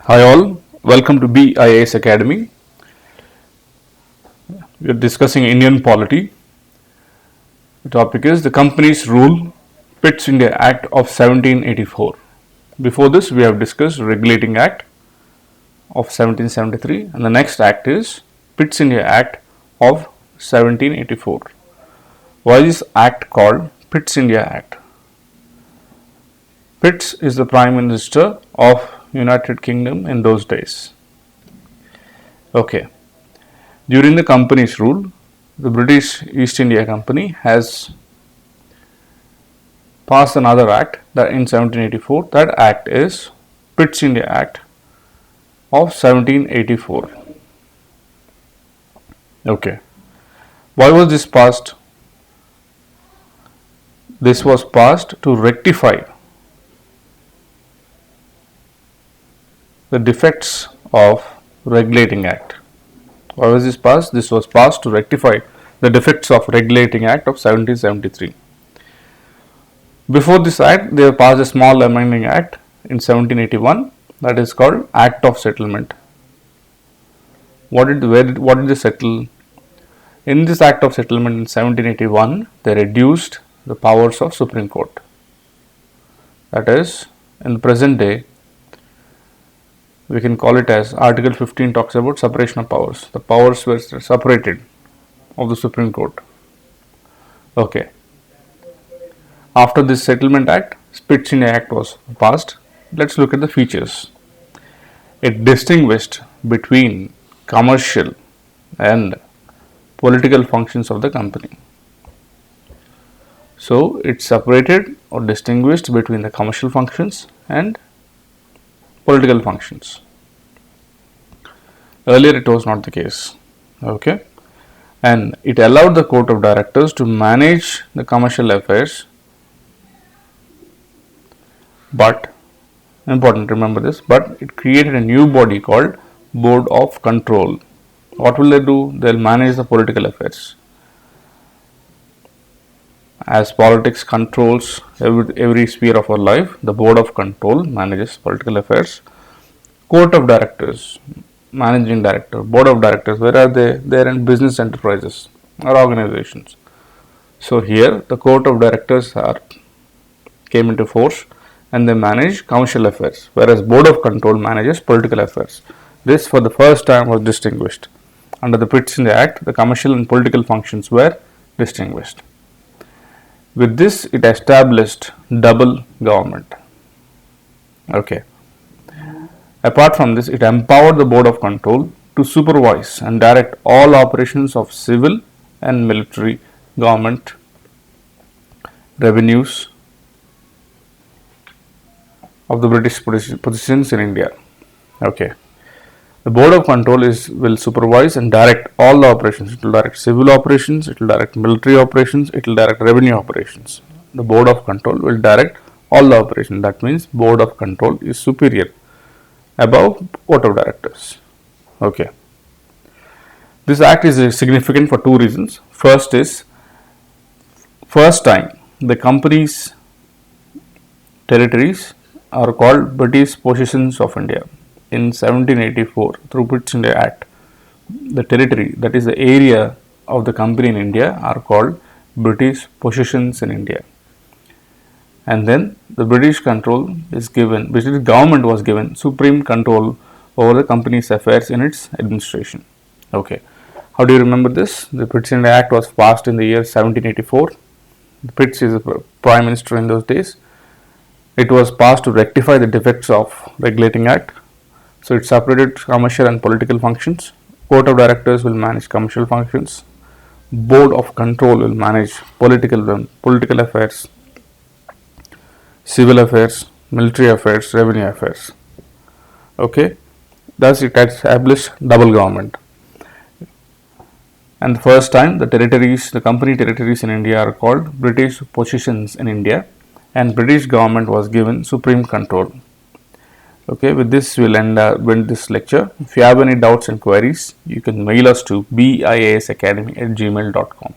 Hi all, welcome to BIAS Academy. We are discussing Indian polity. The topic is the Companies Rule Pitt India Act of 1784. Before this, we have discussed Regulating Act of 1773, and the next act is Pitt India Act of 1784. Why is this act called Pitt India Act? Pitt is the Prime Minister of United Kingdom in those days. Okay. During the company's rule, the British East India Company has passed another act that in 1784. That act is Pitt India Act of 1784. Okay. Why was this passed? This was passed to rectify the defects of Regulating Act. Why was this passed? This was passed to rectify the defects of Regulating Act of 1773. Before this act, they passed a small amending act in 1781 that is called Act of Settlement. What did they settle? In this Act of Settlement in 1781, they reduced the powers of Supreme Court. That is, in the present day, we can call it as Article 15 talks about separation of powers. The powers were separated of the Supreme Court. Okay. After this Settlement Act, Pitt India Act was passed. Let's look at the features. It distinguished between commercial and political functions of the company. So, it separated or distinguished between the commercial functions and political functions. Earlier it was not the case. Okay. And it allowed the court of directors to manage the commercial affairs, but important, remember this, but it created a new body called Board of Control. What will they do? They will manage the political affairs. As politics controls every sphere of our life, the Board of Control manages political affairs. Court of Directors, Managing Director, Board of Directors, where are they? They are in business enterprises or organizations. So here the Court of Directors came into force and they manage commercial affairs, whereas Board of Control manages political affairs. This for the first time was distinguished. Under the Pitt India Act, the commercial and political functions were distinguished. With this, it established double government. Okay. Apart from this, it empowered the Board of Control to supervise and direct all operations of civil and military government, revenues of the British positions in India. Okay. The Board of Control will supervise and direct all the operations. It will direct civil operations, it will direct military operations, it will direct revenue operations. The Board of Control will direct all the operations. That means Board of Control is superior above Court of Directors. Okay. This act is significant for two reasons. First is, first time the company's territories are called British Possessions of India. In 1784, through Pitt India Act, the territory, that is the area of the company in India, are called British Possessions in India. And then the British control is given, British government was given supreme control over the company's affairs in its administration. Okay. How do you remember this? The Pitt India Act was passed in the year 1784. Pitt is the Prime Minister in those days. It was passed to rectify the defects of Regulating Act. So it separated commercial and political functions. Court of Directors will manage commercial functions. Board of Control will manage political affairs, civil affairs, military affairs, revenue affairs. Okay. Thus it established double government. And the first time the company territories in India are called British Possessions in India, and British government was given supreme control. Okay, with this we'll end this lecture. If you have any doubts and queries, you can mail us to biasacademy@gmail.com.